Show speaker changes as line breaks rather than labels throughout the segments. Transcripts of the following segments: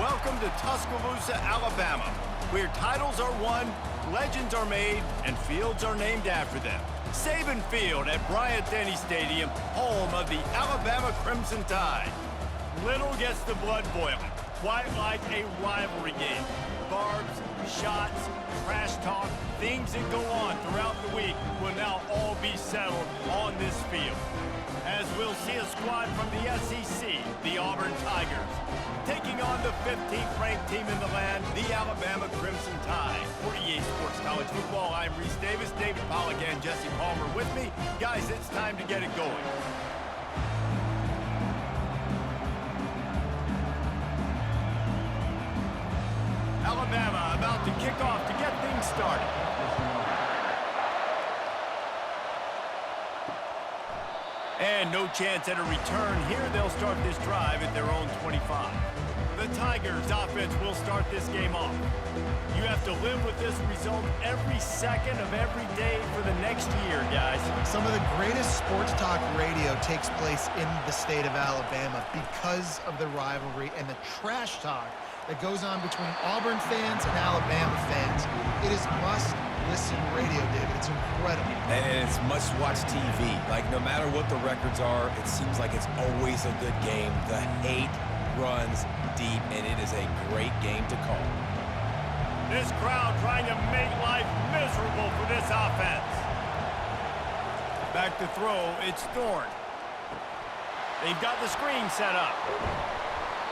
Welcome to Tuscaloosa, Alabama, where titles are won, legends are made, and fields are named after them. Saban Field at Bryant-Denny Stadium, home of the Alabama Crimson Tide. Little gets the blood boiling, quite like a rivalry game. Barbs, shots, trash talk, things that go on throughout the week will now all be settled on this field. As we'll see a squad from the SEC, the Auburn Tigers, taking on the 15th ranked team in the land, the Alabama Crimson Tide. For EA Sports College Football, I'm Reese Davis, David Pollack, and Jesse Palmer with me. Guys, it's time to get it going. Alabama about to kick off to get things started. And no chance at a return here. They'll start this drive at their own 25. The Tigers offense will start this game off. You have to live with this result every second of every day for the next year, guys.
Some of the greatest sports talk radio takes place in the state of Alabama because of the rivalry and the trash talk that goes on between Auburn fans and Alabama fans. It is must-listen radio, David. It's incredible.
And it's must-watch TV. Like, no matter what the records are, it seems like it's always a good game. The hate runs deep, and it is a great game to call.
This crowd trying to make life miserable for this offense. Back to throw, it's Thorne. They've got the screen set up.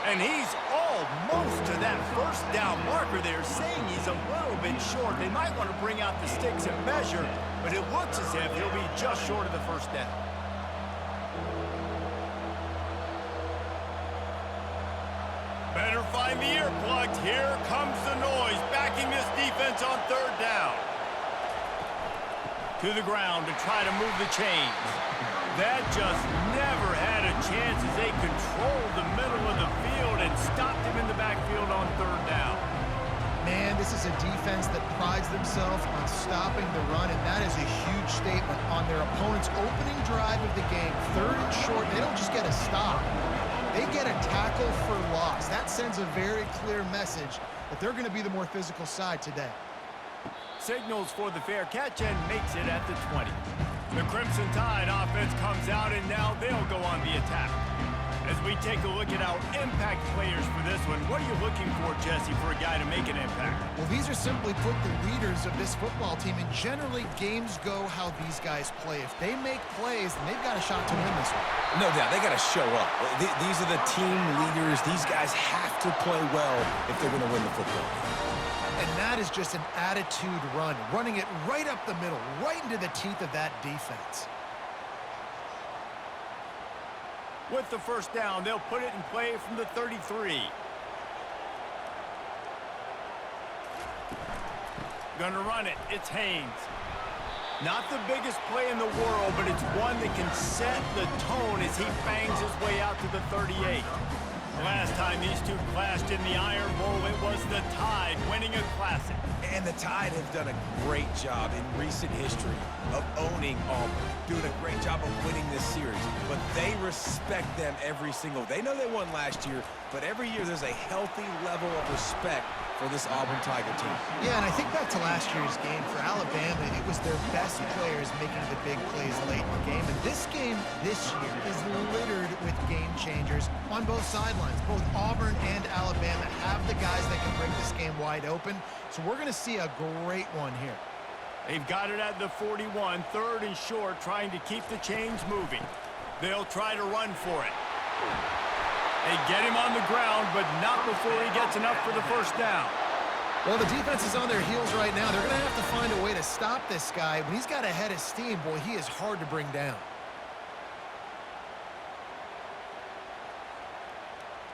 And he's almost to that first down marker there, saying he's a little bit short. They might want to bring out the sticks and measure, but it looks as if he'll be just short of the first down. Better find the earplugs. Here comes the noise, backing this defense on third down. To the ground to try to move the chains. That just never had a chance as they controlled the middle of the field and stopped him in the backfield on third down.
Man, this is a defense that prides themselves on stopping the run, and that is a huge statement on their opponent's opening drive of the game. Third and short, they don't just get a stop. They get a tackle for loss. That sends a very clear message that they're going to be the more physical side today.
Signals for the fair catch and makes it at the 20. The Crimson Tide offense comes out, and now they'll go on the attack. As we take a look at our impact players for this one, what are you looking for, Jesse, for a guy to make an impact?
Well, these are simply put the leaders of this football team, and generally games go how these guys play. If they make plays, then they've got a shot to win this one.
No doubt, they got to show up. These are the team leaders. These guys have to play well if they're going to win the football game.
And that is just an attitude run, running it right up the middle, right into the teeth of that defense.
With the first down, they'll put it in play from the 33. Gonna run it. It's Haynes. Not the biggest play in the world, but it's one that can set the tone as he bangs his way out to the 38. Last time these two clashed in the Iron Bowl, it was the Tide winning a classic.
And the Tide have done a great job in recent history of owning Auburn, doing a great job of winning this series. But they respect them every single. They know they won last year, but every year there's a healthy level of respect for this Auburn Tiger team.
Yeah, and I think back to last year's game. For Alabama, it was their best players making the big plays late in the game. And this game this year is littered with game changers on both sidelines. Both Auburn and Alabama have the guys that can break this game wide open. So we're going to see a great one here.
They've got it at the 41, third and short, trying to keep the chains moving. They'll try to run for it. They get him on the ground, but not before he gets enough for the first down.
Well, the defense is on their heels right now. They're going to have to find a way to stop this guy. When he's got a head of steam, boy, he is hard to bring down.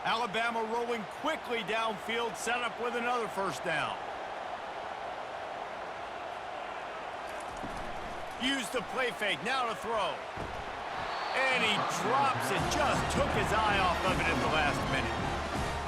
Alabama rolling quickly downfield, set up with another first down. Use the play fake, now to throw. And he drops it, just took his eye off of it at the last minute.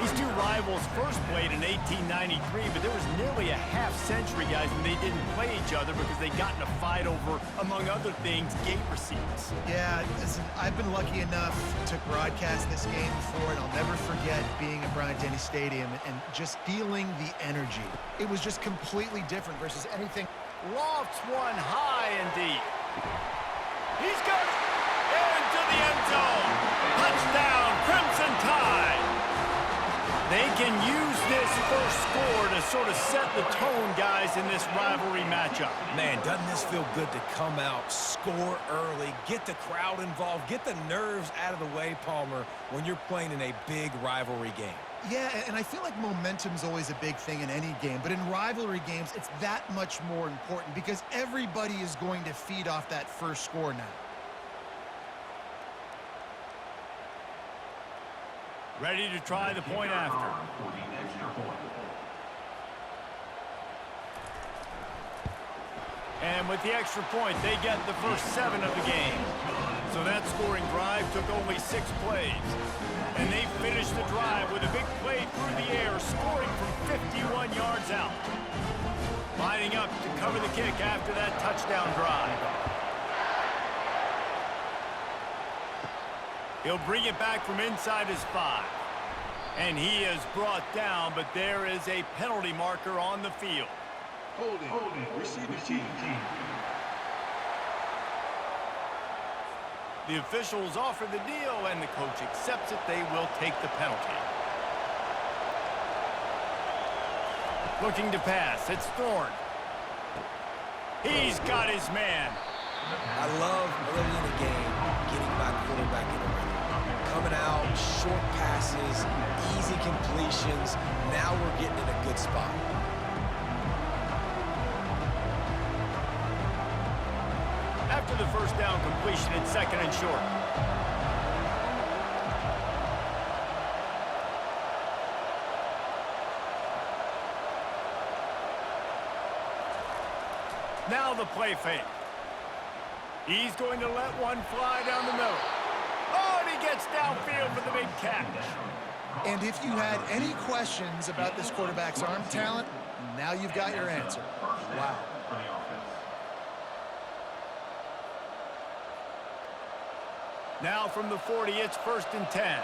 These two rivals rivals first played in 1893, but there was nearly a half-century, guys, when they didn't play each other because they got in a fight over, among other things, gate receipts.
Yeah, listen, I've been lucky enough to broadcast this game before, and I'll never forget being at Bryant-Denny Stadium and just feeling the energy. It was just completely different versus anything.
Lofts one high and deep. He's got it into the end zone. Touchdown, Crimson Tide. They can use this first score to sort of set the tone, guys, in this rivalry matchup.
Man, doesn't this feel good to come out, score early, get the crowd involved, get the nerves out of the way, Palmer, when you're playing in a big rivalry game?
Yeah, and I feel like momentum's always a big thing in any game, but in rivalry games, it's that much more important because everybody is going to feed off that first score now.
Ready to try the point after. And with the extra point, they get the first 7 of the game. So that scoring drive took only 6 plays. And they finished the drive with a big play through the air, scoring from 51 yards out. Lining up to cover the kick after that touchdown drive. He'll bring it back from inside his 5. And he is brought down, but there is a penalty marker on the field.
Holding, receiving team.
The officials offer the deal, and the coach accepts it. They will take the penalty. Looking to pass. It's Thorne. He's got his man.
I love early in the game getting my quarterback in the rhythm. Coming out, short passes, easy completions. Now we're getting in a good spot.
After the first down completion, it's 2nd and short. Now the play fake. He's going to let one fly down the middle. Oh, and he gets downfield for the big catch.
And if you had any questions about this quarterback's arm talent, now you've got your answer. Wow.
Now from the 40, it's 1st and 10.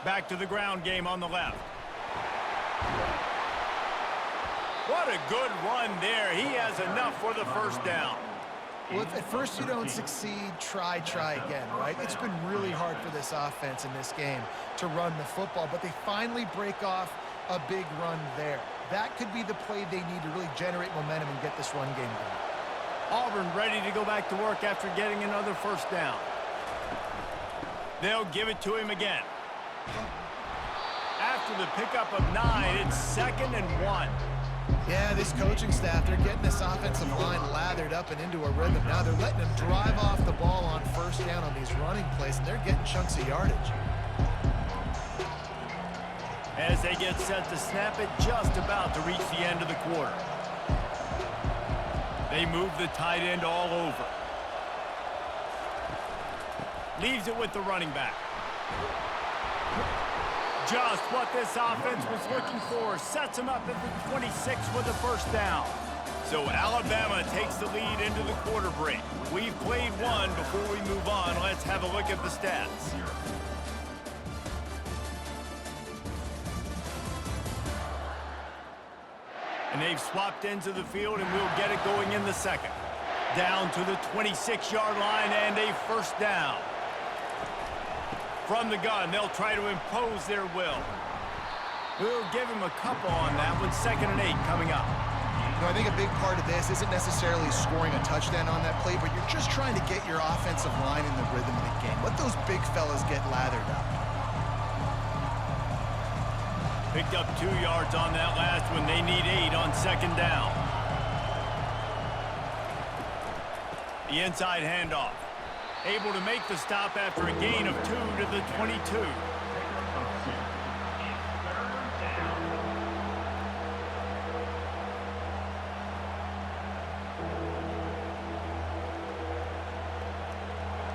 Back to the ground game on the left. What a good run there. He has enough for the first down.
Well, if at first you don't succeed, try again, right? It's been really hard for this offense in this game to run the football, but they finally break off a big run there. That could be the play they need to really generate momentum and get this run game going.
Auburn ready to go back to work after getting another first down. They'll give it to him again. After the pickup of 9, it's 2nd and 1.
Yeah, this coaching staff, they're getting this offensive line lathered up and into a rhythm. Now they're letting them drive off the ball on first down on these running plays, and they're getting chunks of yardage.
As they get set to snap it, just about to reach the end of the quarter. They move the tight end all over. Leaves it with the running back. Just what this offense was looking for. Sets him up at the 26 with the first down. So Alabama takes the lead into the quarter break. We've played one. Before we move on, let's have a look at the stats. And they've swapped into the field, and we'll get it going in the 2nd. Down to the 26-yard line and a first down. From the gun, they'll try to impose their will. We'll give him a couple on that one. 2nd and 8 coming up.
You know, I think a big part of this isn't necessarily scoring a touchdown on that play, but you're just trying to get your offensive line in the rhythm of the game. Let those big fellas get lathered up.
Picked up 2 yards on that last one. They need 8 on 2nd down. The inside handoff. Able to make the stop after a gain of 2 to the 22.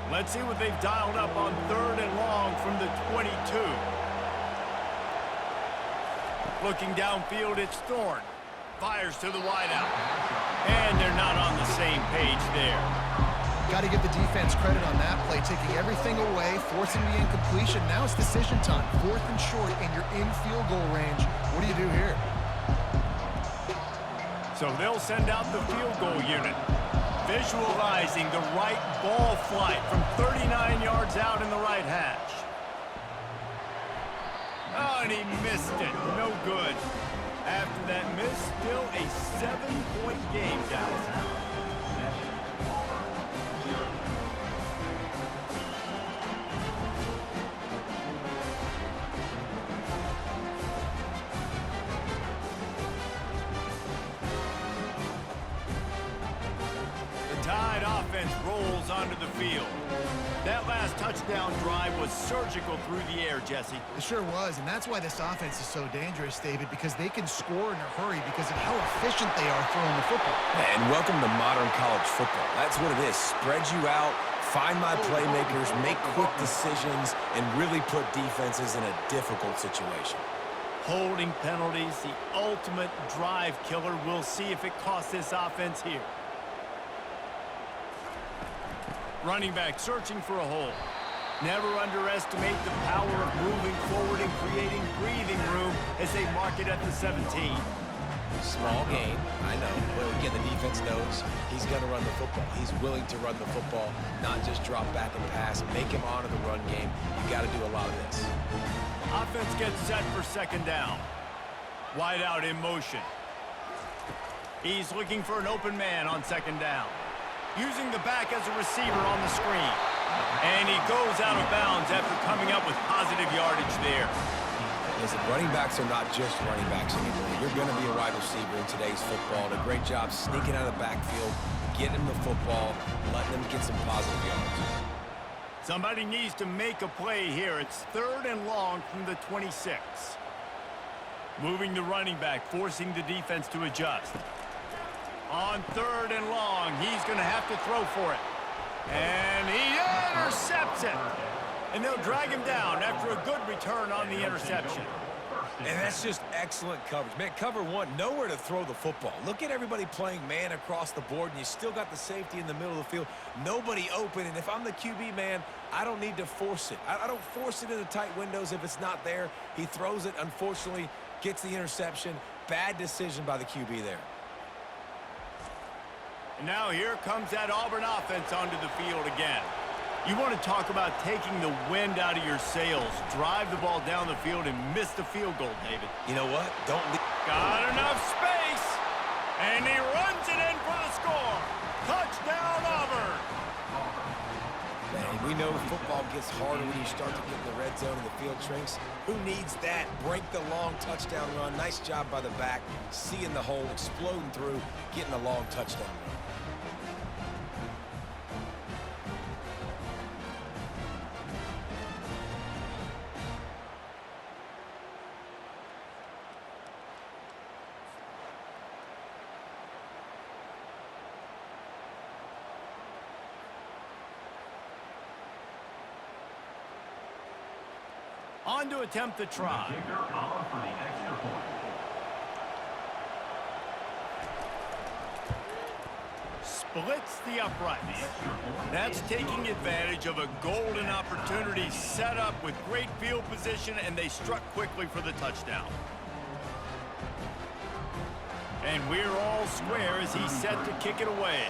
Let's see what they've dialed up on 3rd and long from the 22. Looking downfield, it's Thorne. Fires to the wideout. And they're not on the same page there.
Got to give the defense credit on that play, taking everything away, forcing the incompletion. Now it's decision time. 4th and short, and you're in field goal range. What do you do here?
So they'll send out the field goal unit, visualizing the right ball flight from 39 yards out in the right hash. Oh, and he missed it. No good. After that miss, still a 7-point game, Dallas. Tide offense rolls onto the field. That last touchdown drive was surgical through the air, Jesse.
It sure was, and that's why this offense is so dangerous, David, because they can score in a hurry because of how efficient they are throwing the football.
And welcome to modern college football. That's what it is. Spread you out, find my playmakers, make quick decisions, and really put defenses in a difficult situation.
Holding penalties, the ultimate drive killer. We'll see if it costs this offense here. Running back searching for a hole. Never underestimate the power of moving forward and creating breathing room as they mark it at the 17.
Small gain, I know. But again, the defense knows he's going to run the football. He's willing to run the football, not just drop back and pass, make him honor the run game. You got to do a lot of this.
Offense gets set for 2nd down. Wide out in motion. He's looking for an open man on 2nd down. Using the back as a receiver on the screen. And he goes out of bounds after coming up with positive yardage there.
Listen, running backs are not just running backs anymore. You're going to be a wide receiver in today's football. Did a great job sneaking out of the backfield, getting them the football, letting them get some positive yards.
Somebody needs to make a play here. It's 3rd and long from the 26. Moving the running back, forcing the defense to adjust. On 3rd and long, he's going to have to throw for it. And he intercepts it. And they'll drag him down after a good return on the interception.
And that's just excellent coverage. Man, cover one, nowhere to throw the football. Look at everybody playing man across the board, and you still got the safety in the middle of the field. Nobody open, and if I'm the QB, man, I don't need to force it. I don't force it into tight windows if it's not there. He throws it, unfortunately, gets the interception. Bad decision by the QB there.
And now here comes that Auburn offense onto the field again. You want to talk about taking the wind out of your sails. Drive the ball down the field and miss the field goal, David.
You know what? Don't leave.
Got enough space. And he runs it in for the score. Touchdown, Auburn.
Man, we know football gets harder when you start to get in the red zone and the field shrinks. Who needs that? Break the long touchdown run. Nice job by the back. Seeing the hole, exploding through, getting a long touchdown run.
On to attempt the try. Splits the uprights. That's taking advantage of a golden opportunity set up with great field position, and they struck quickly for the touchdown. And we're all square as he's set to kick it away.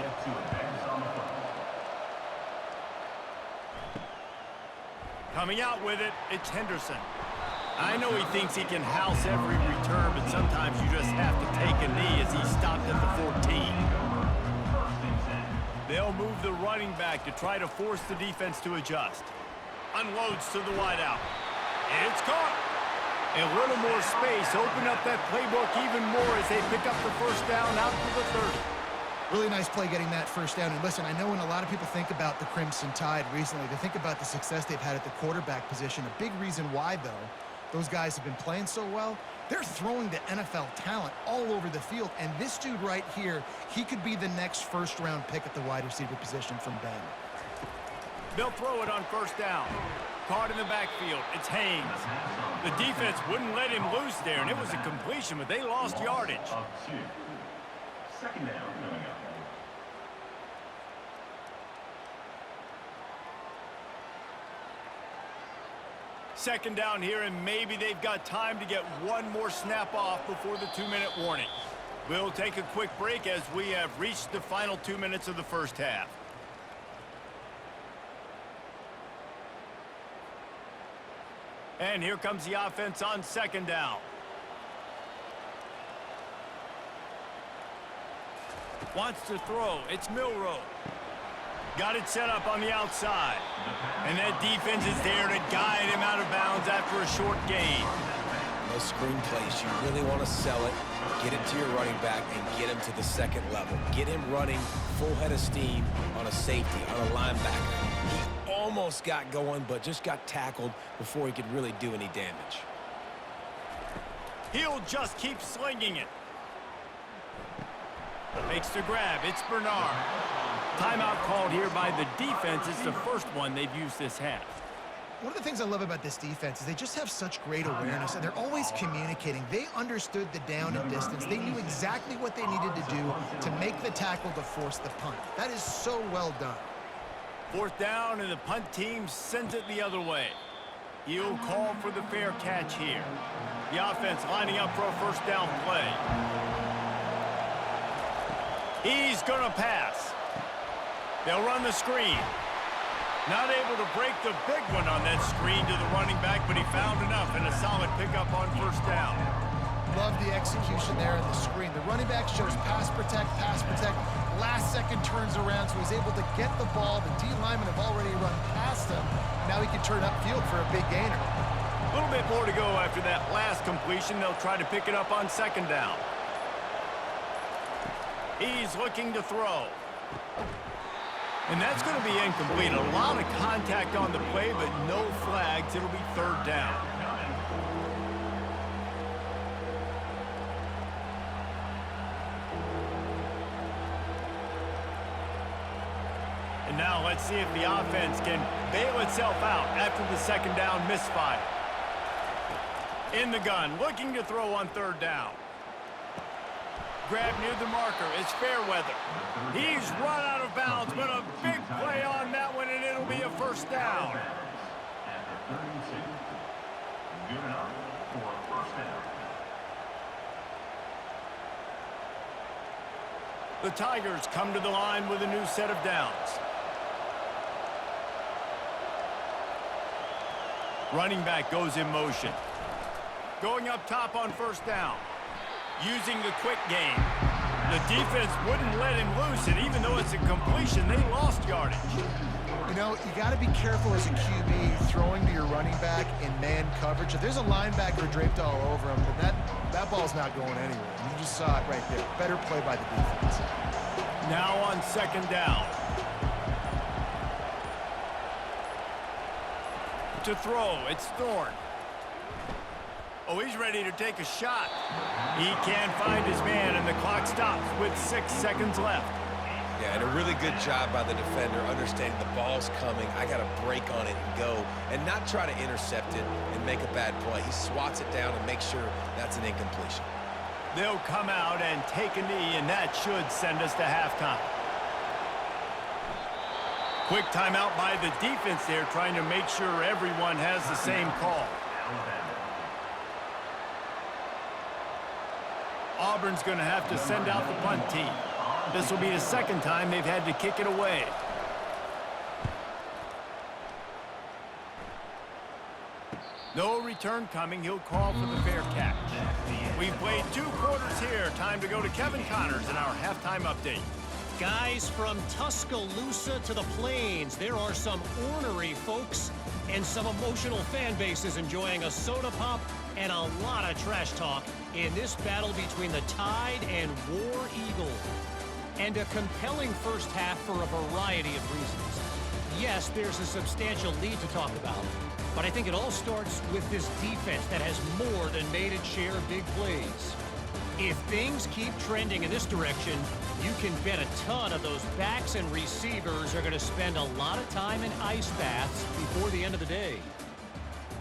Coming out with it, it's Henderson. I know he thinks he can house every return, but sometimes you just have to take a knee as he stopped at the 14. They'll move the running back to try to force the defense to adjust. Unloads to the wideout. It's caught. A little more space. Open up that playbook even more as they pick up the first down out to the 30.
Really nice play getting that first down. And listen, I know when a lot of people think about the Crimson Tide recently, they think about the success they've had at the quarterback position. A big reason why, though, those guys have been playing so well, they're throwing to NFL talent all over the field. And this dude right here, he could be the next first-round pick at the wide receiver position from Bama.
They'll throw it on first down. Caught in the backfield. It's Haynes. The defense wouldn't let him loose there, and it was a completion, but they lost yardage.
Second down coming up.
Second down here, and maybe they've got time to get one more snap off before the 2-minute warning. We'll take a quick break as we have reached the final 2 minutes of the first half. And here comes the offense on second down. Wants to throw. It's Milroe. Got it set up on the outside. And that defense is there to guide him out of bounds after a short gain.
Those screen plays, you really want to sell it, get it to your running back, and get him to the second level. Get him running full head of steam on a safety, on a linebacker. He almost got going, but just got tackled before he could really do any damage.
He'll just keep slinging it. Makes the grab. It's Bernard. Timeout called here by the defense. It's the first one they've used this half.
One of the things I love about this defense is they just have such great awareness, and they're always communicating. They understood the down and distance. They knew exactly what they needed to do to make the tackle to force the punt. That is so well done.
Fourth down, and the punt team sends it the other way. He'll call for the fair catch here. The offense lining up for a first down play. He's going to pass. They'll run the screen. Not able to break the big one on that screen to the running back, but he found enough and a solid pickup on first down.
Love the execution there in the screen. The running back shows pass protect, last second turns around, so he's able to get the ball. The D linemen have already run past him. Now he can turn upfield for a big gainer.
A little bit more to go after that last completion. They'll try to pick it up on second down. He's looking to throw. And that's going to be incomplete. A lot of contact on the play, but no flags. It'll be third down. And now let's see if the offense can bail itself out after the second down misfire. In the gun, looking to throw on third down. Grab near the marker. It's Fairweather. He's run out of bounds, but a big play on that one, and it'll be a first down.
At the 32. Good enough for a first down.
The Tigers come to the line with a new set of downs. Running back goes in motion. Going up top on first down. Using the quick game. The defense wouldn't let him loose, and even though it's a completion, they lost yardage.
You know, you got to be careful as a QB throwing to your running back in man coverage. If there's a linebacker draped all over him, then that ball's not going anywhere. You just saw it right there. Better play by the defense.
Now on second down. To throw, it's Thorne. Oh, he's ready to take a shot. He can't find his man, and the clock stops with 6 seconds left.
Yeah, and a really good job by the defender, understanding the ball's coming. I got to break on it and go, and not try to intercept it and make a bad play. He swats it down and makes sure that's an incompletion.
They'll come out and take a knee, and that should send us to halftime. Quick timeout by the defense there, trying to make sure everyone has the same call. Auburn's going to have to send out the punt team. This will be the second time they've had to kick it away. No return coming. He'll call for the fair catch. We've played 2 quarters here. Time to go to Kevin Connors in our halftime update.
Guys, from Tuscaloosa to the Plains, there are some ornery folks and some emotional fan bases enjoying a soda pop and a lot of trash talk in this battle between the Tide and War Eagle. And a compelling first half for a variety of reasons. Yes, there's a substantial lead to talk about, but I think it all starts with this defense that has more than made its share of big plays. If things keep trending in this direction, you can bet a ton of those backs and receivers are going to spend a lot of time in ice baths before the end of the day.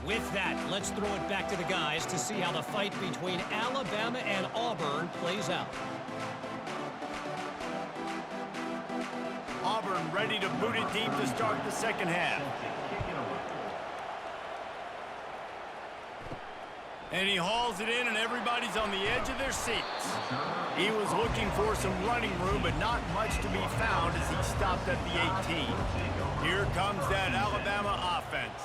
With that, let's throw it back to the guys to see how the fight between Alabama and Auburn plays out.
Auburn ready to boot it deep to start the second half. And he hauls it in, and everybody's on the edge of their seats. He was looking for some running room, but not much to be found as he stopped at the 18. Here comes that Alabama offense.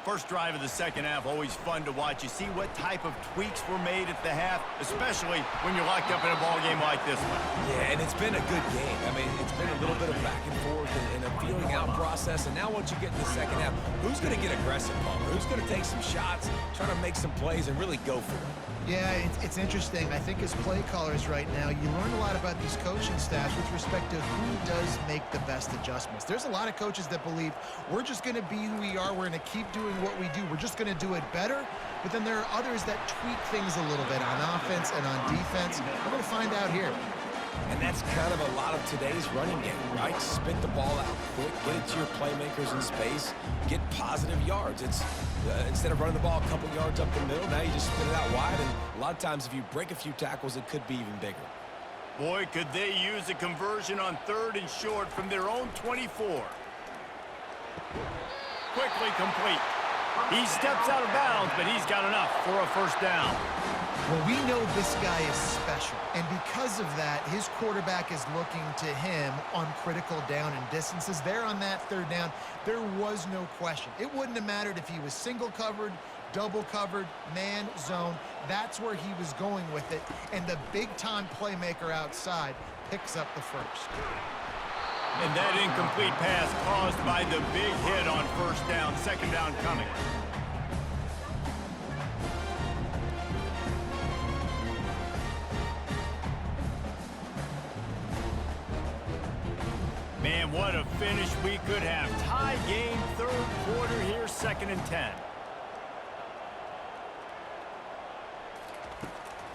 First drive of the second half, always fun to watch. You see what type of tweaks were made at the half, especially when you're locked up in a ball game like this one.
Yeah, and it's been a good game. I mean, it's been a little bit of back and forth and a feeling out process. And now once you get in the second half, who's going to get aggressive, Palmer? Who's going to take some shots, try to make some plays, and really go for it?
Yeah, it's interesting. I think as play callers right now, you learn a lot about these coaching staffs with respect to who does make the best adjustments. There's a lot of coaches that believe we're just going to be who we are. We're going to keep doing what we do. We're just going to do it better. But then there are others that tweak things a little bit on offense and on defense. We're going to find out here.
And that's kind of a lot of today's running game, right? Spit the ball out quick, get it to your playmakers in space, get positive yards. It's instead of running the ball a couple yards up the middle, now you just spit it out wide. And a lot of times if you break a few tackles, it could be even bigger.
Boy, could they use a conversion on 3rd and short from their own 24. Quickly complete. He steps out of bounds, but he's got enough for a first down.
Well, we know this guy is special, and because of that, his quarterback is looking to him on critical down and distances. There on that 3rd down, there was no question. It wouldn't have mattered if he was single covered, double covered, man, zone. That's where he was going with it, and the big-time playmaker outside picks up the first.
And that incomplete pass caused by the big hit on first down, second down coming. Man, what a finish we could have. Tie game, 3rd quarter here, 2nd and 10.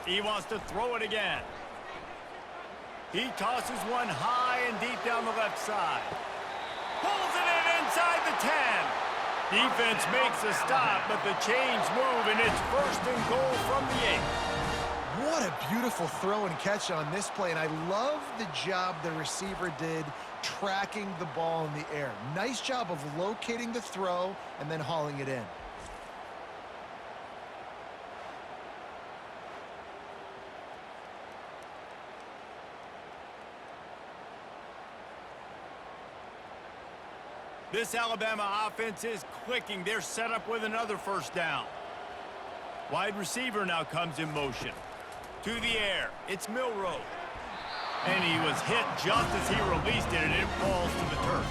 He wants to throw it again. He tosses one high and deep down the left side. Pulls it in inside the 10. Defense makes a stop, but the chains move, and it's 1st and goal from the 8.
What a beautiful throw and catch on this play, and I love the job the receiver did tracking the ball in the air. Nice job of locating the throw and then hauling it in.
This Alabama offense is clicking. They're set up with another first down. Wide receiver now comes in motion. To the air, it's Milroe. And he was hit just as he released it, and it falls to the turf.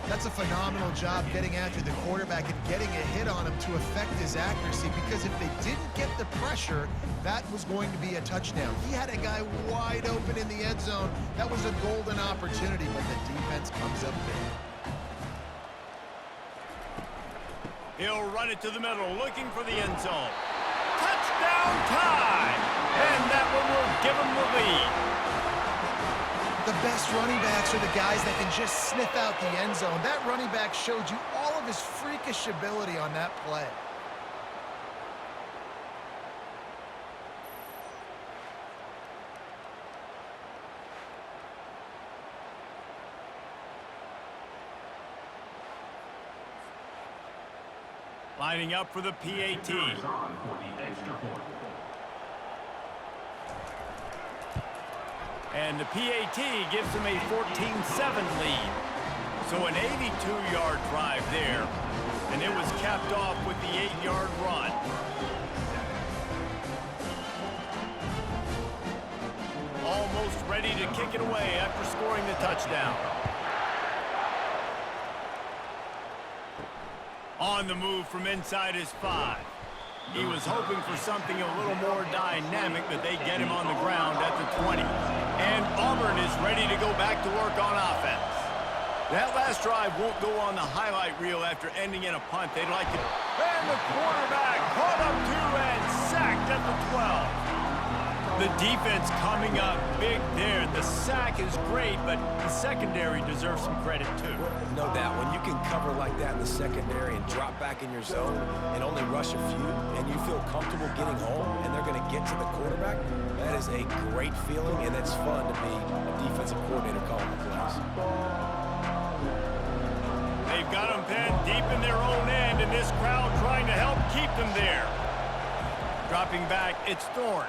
That's a phenomenal job getting after the quarterback and getting a hit on him to affect his accuracy, because if they didn't get the pressure, that was going to be a touchdown. He had a guy wide open in the end zone. That was a golden opportunity, but the defense comes up big.
He'll run it to the middle, looking for the end zone. Touchdown time! And that one will give him the lead.
The best running backs are the guys that can just sniff out the end zone. That running back showed you all of his freakish ability on that play.
Lining up for the PAT. And the PAT gives him a 14-7 lead. So an 82-yard drive there. And it was capped off with the 8-yard run. Almost ready to kick it away after scoring the touchdown. On the move from inside his 5. He was hoping for something a little more dynamic, but they get him on the ground at the 20. And Auburn is ready to go back to work on offense. That last drive won't go on the highlight reel after ending in a punt. They'd like to... And the quarterback caught up to and sacked at the 12. The defense coming up big there. The sack is great, but the secondary deserves some credit too.
No doubt. When you can cover like that in the secondary and drop back in your zone and only rush a few, and you feel comfortable getting home and they're going to get to the quarterback, that is a great feeling, and it's fun to be a defensive coordinator calling the plays.
They've got them pinned deep in their own end, and this crowd trying to help keep them there. Dropping back, it's Thorne.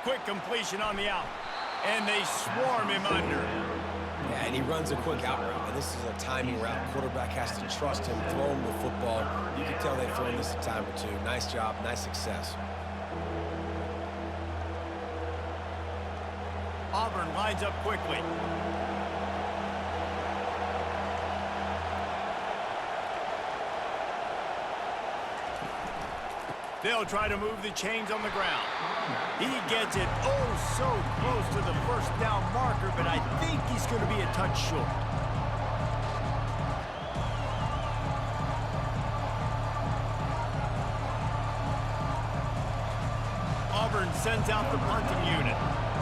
Quick completion on the out, and they swarm him under.
Yeah, and he runs a quick out route, and this is a timing route. Quarterback has to trust him, throw him the football. You can tell they've thrown this a time or two. Nice job, nice success.
Auburn lines up quickly. They'll try to move the chains on the ground. He gets it oh so close to the first down marker, but I think he's going to be a touch short. Auburn sends out the punting unit.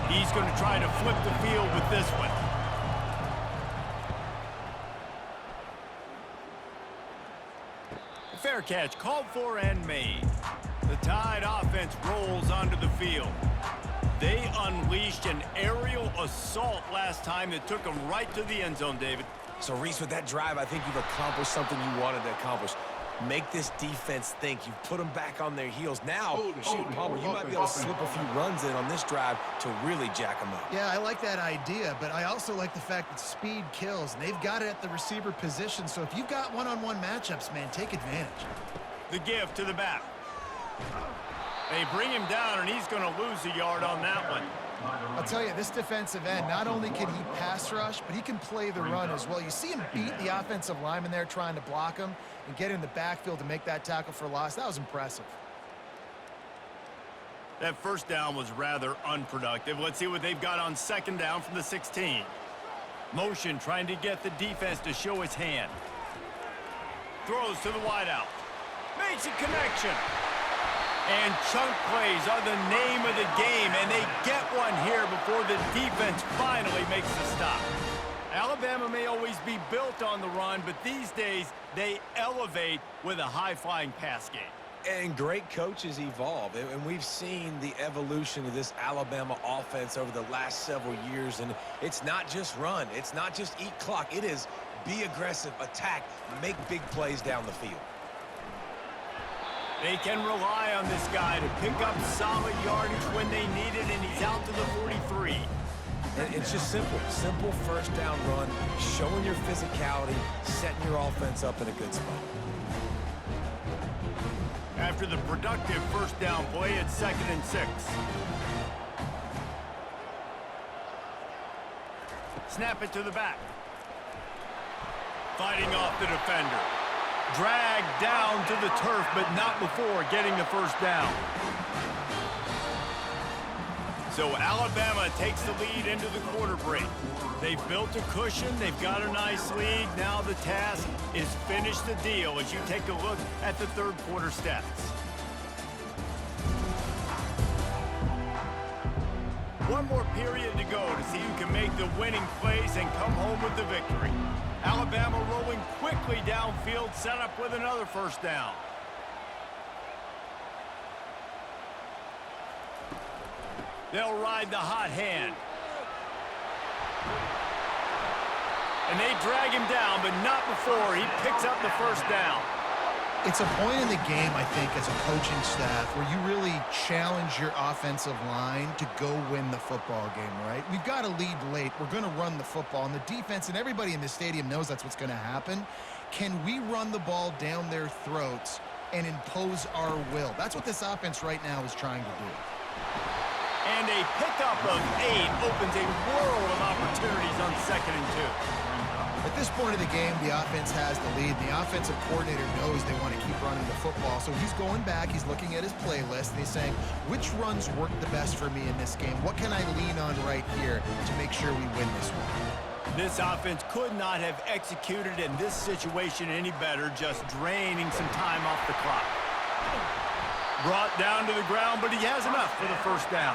He's going to try to flip the field with this one. Fair catch called for and made. The Tide offense rolls onto the field. They unleashed an aerial assault last time that took them right to the end zone, David.
So, Reese, with that drive, I think you've accomplished something you wanted to accomplish. Make this defense think. You've put them back on their heels. Now, shoot, Palmer, you might be able to slip a few runs in on this drive to really jack them up.
Yeah, I like that idea, but I also like the fact that speed kills, and they've got it at the receiver position. So if you've got one-on-one matchups, man, take advantage.
The give to the back. They bring him down, and he's going to lose a yard on that one.
I'll tell you, this defensive end, not only can he pass rush, but he can play the run as well. You see him beat the offensive lineman there trying to block him and get in the backfield to make that tackle for loss. That was impressive.
That first down was rather unproductive. Let's see what they've got on second down from the 16. Motion trying to get the defense to show his hand. Throws to the wideout. Makes a connection. And chunk plays are the name of the game, and they get one here before the defense finally makes the stop. Alabama may always be built on the run, but these days they elevate with a high-flying pass game.
And great coaches evolve, and we've seen the evolution of this Alabama offense over the last several years, and it's not just run, it's not just eat clock, it is be aggressive, attack, make big plays down the field.
They can rely on this guy to pick up solid yardage when they need it, and he's out to the 43.
And it's just simple first down run, showing your physicality, setting your offense up in a good spot.
After the productive first down play, it's 2nd and 6. Snap it to the back. Fighting off the defender. Dragged down to the turf, but not before getting the first down. So Alabama takes the lead into the quarter break. They've built a cushion. They've got a nice lead. Now the task is finish the deal as you take a look at the third quarter stats. One more period to go to see who can make the winning plays and come home with the victory. Alabama rolling quickly downfield, set up with another first down. They'll ride the hot hand. And they drag him down, but not before he picks up the first down.
It's a point in the game, I think, as a coaching staff where you really challenge your offensive line to go win the football game, right? We've got to lead late. We're going to run the football, and the defense and everybody in the stadium knows that's what's going to happen. Can we run the ball down their throats and impose our will? That's what this offense right now is trying to do.
And a pickup of 8 opens a world of opportunities on 2nd and 2.
At this point of the game, the offense has the lead. The offensive coordinator knows they want to keep running the football. So he's going back, he's looking at his playlist, and he's saying, which runs work the best for me in this game? What can I lean on right here to make sure we win this one?
This offense could not have executed in this situation any better, just draining some time off the clock. Brought down to the ground, but he has enough for the first down.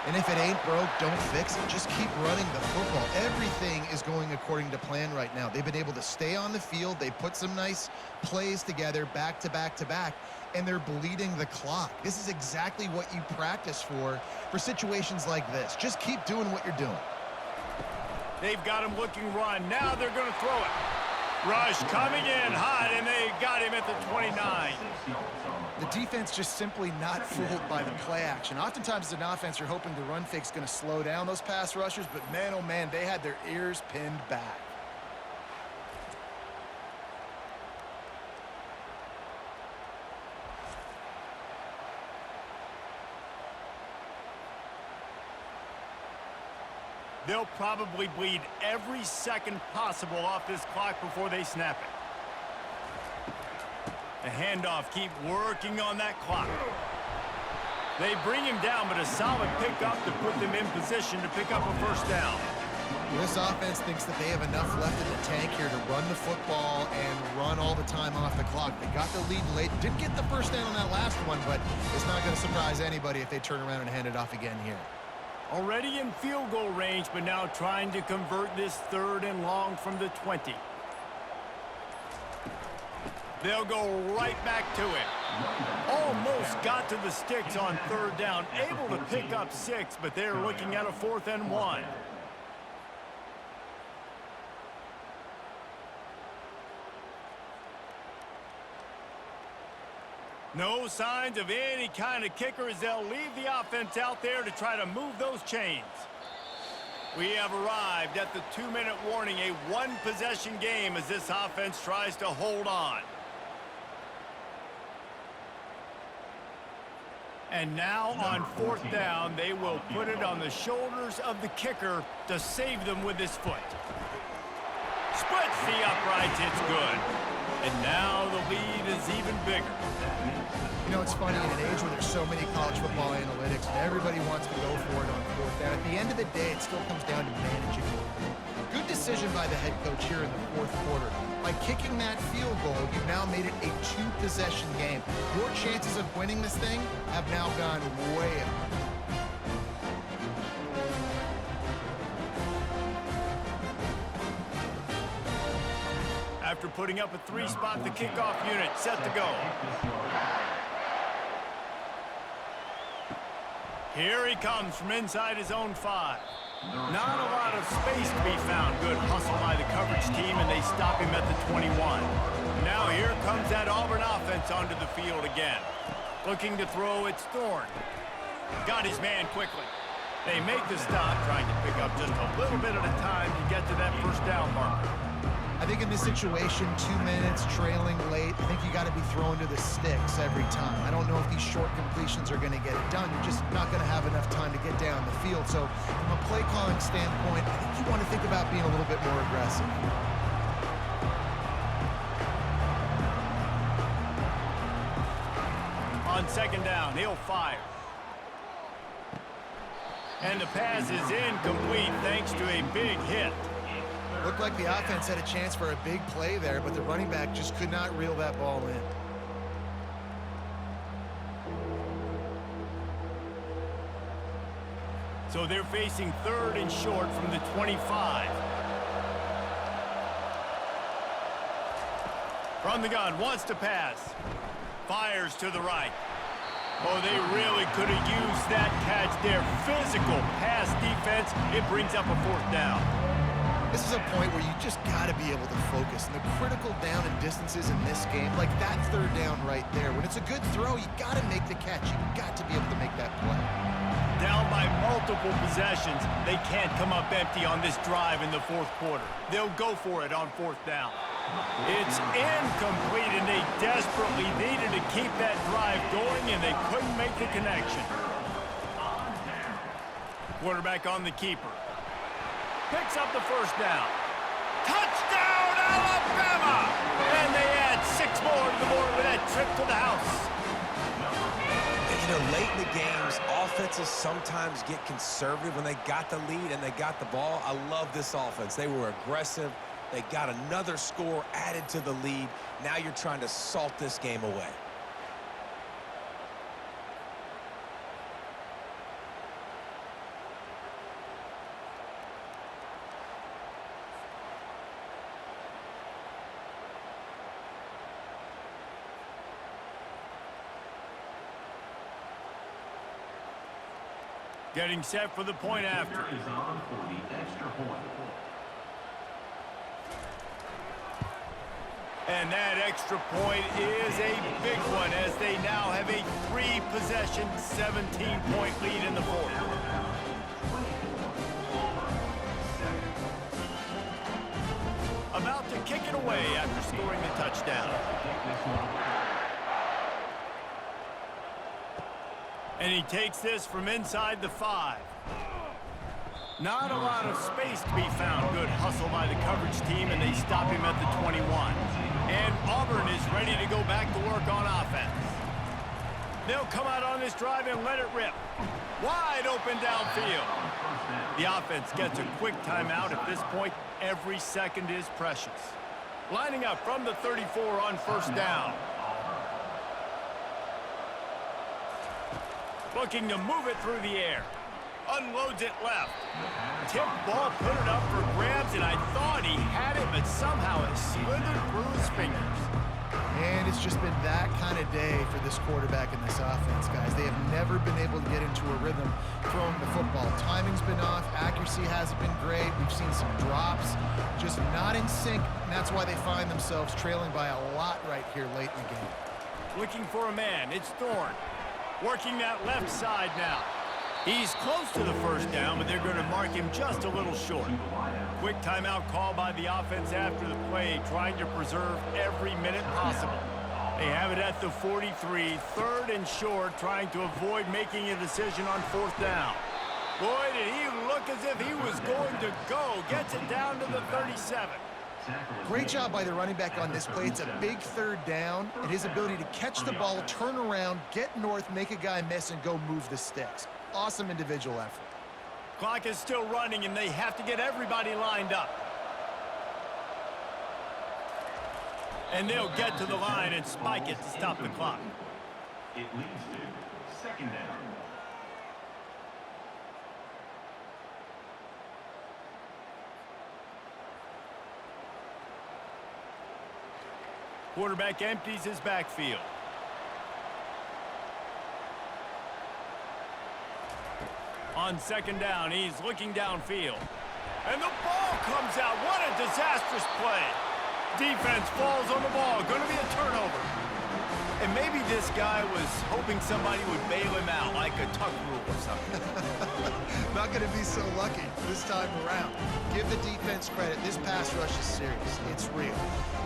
And if it ain't broke, don't fix it. Just keep running the football. Everything is going according to plan right now. They've been able to stay on the field. They put some nice plays together back to back to back, and they're bleeding the clock. This is exactly what you practice for situations like this. Just keep doing what you're doing.
They've got him looking run. Now they're going to throw it. Rush coming in hot, and they got him at the 29.
The defense just simply not fooled by the play action. Oftentimes as an offense, you're hoping the run fake's going to slow down those pass rushers, but man, oh man, they had their ears pinned back.
They'll probably bleed every second possible off this clock before they snap it. The handoff, keep working on that clock. They bring him down, but a solid pickup to put them in position to pick up a first down.
This offense thinks that they have enough left in the tank here to run the football and run all the time off the clock. They got the lead late. Didn't get the first down on that last one, but it's not going to surprise anybody if they turn around and hand it off again here.
Already in field goal range, but now trying to convert this 3rd and long from the 20. They'll go right back to it. Almost got to the sticks on 3rd down. Able to pick up 6, but they're looking at a 4th and 1. No signs of any kind of kicker as they'll leave the offense out there to try to move those chains. We have arrived at the 2-minute warning, a one-possession game as this offense tries to hold on. And now on 4th down, they will put it on the shoulders of the kicker to save them with his foot. Splits the uprights, it's good. And now the lead is even bigger.
You know, it's funny, in an age where there's so many college football analytics and everybody wants to go for it on 4th down, at the end of the day, it still comes down to managing the game. Good decision by the head coach here in the 4th quarter. By kicking that field goal, you've now made it a 2-possession game. Your chances of winning this thing have now gone way up.
After putting up a 3-spot, the kickoff unit set to go. Here he comes from inside his own 5. Not a lot of space to be found. Good hustle by the coverage team, and they stop him at the 21. Now here comes that Auburn offense onto the field again. Looking to throw, it's Thorne. Got his man quickly. They make the stop, trying to pick up just a little bit at a time to get to that first down marker.
I think in this situation, 2 minutes, trailing late, I think you got to be throwing to the sticks every time. I don't know if these short completions are going to get it done. You're just not going to have enough time to get down the field. So from a play calling standpoint, I think you want to think about being a little bit more aggressive.
On 2nd down, he'll fire. And the pass is incomplete thanks to a big hit.
Looked like the offense had a chance for a big play there, but the running back just could not reel that ball in.
So they're facing 3rd and short from the 25. From the gun, wants to pass. Fires to the right. Oh, they really could have used that catch there. Physical pass defense. It brings up a 4th down.
This is a point where you just got to be able to focus. And the critical down and distances in this game, like that 3rd down right there, when it's a good throw, you got to make the catch. You got to be able to make that play.
Down by multiple possessions, they can't come up empty on this drive in the 4th quarter. They'll go for it on 4th down. It's incomplete, and they desperately needed to keep that drive going, and they couldn't make the connection. Quarterback on the keeper. Picks up the first down. Touchdown, Alabama! And they add 6 more to the board with that trip to the house.
And, you know, late in the games, offenses sometimes get conservative when they got the lead and they got the ball. I love this offense. They were aggressive. They got another score added to the lead. Now you're trying to salt this game away.
Getting set for the point after.
Is on for the extra point.
And that extra point is a big one as they now have a 3-possession, 17-point lead in the fourth. About to kick it away after scoring the touchdown. And he takes this from inside the 5. Not a lot of space to be found. Good hustle by the coverage team, and they stop him at the 21. And Auburn is ready to go back to work on offense. They'll come out on this drive and let it rip. Wide open downfield. The offense gets a quick timeout. At this point, every second is precious. Lining up from the 34 on first down. Looking to move it through the air. Unloads it left. Tip ball, put it up for grabs, and I thought he had it, but somehow it slithered through his fingers.
And it's just been that kind of day for this quarterback and this offense, guys. They have never been able to get into a rhythm throwing the football. Timing's been off. Accuracy hasn't been great. We've seen some drops, just not in sync, and that's why they find themselves trailing by a lot right here late in the game.
Looking for a man. It's Thorne. Working that left side now. He's close to the first down, but they're going to mark him just a little short. Quick timeout call by the offense after the play, trying to preserve every minute possible. They have it at the 43, 3rd and short, trying to avoid making a decision on 4th down. Boy, did he look as if he was going to go. Gets it down to the 37.
Great job by the running back on this play. It's a big 3rd down, and his ability to catch the ball, turn around, get north, make a guy miss, and go move the sticks. Awesome individual effort.
Clock is still running, and they have to get everybody lined up. And they'll get to the line and spike it to stop the clock.
It leads to 2nd down.
Quarterback empties his backfield. On 2nd down, he's looking downfield. And the ball comes out. What a disastrous play. Defense falls on the ball. Going to be a turnover. And maybe this guy was hoping somebody would bail him out, like a tuck rule or something.
Not going to be so lucky this time around. Give the defense credit. This pass rush is serious. It's real.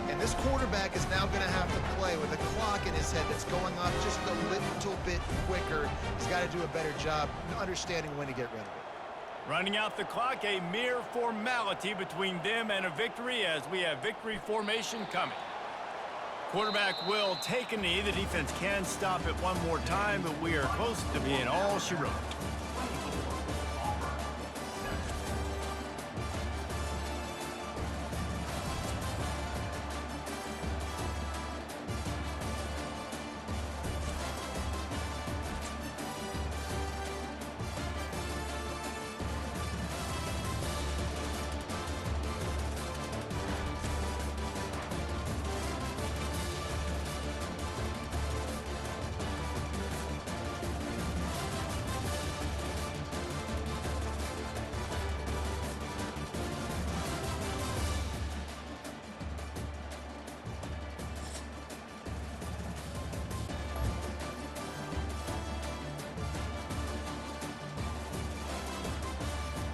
And this quarterback is now going to have to play with a clock in his head that's going off just a little bit quicker. He's got to do a better job understanding when to get rid of it.
Running out the clock, a mere formality between them and a victory as we have victory formation coming. Quarterback will take a knee. The defense can stop it one more time, but we are close to being all she wrote.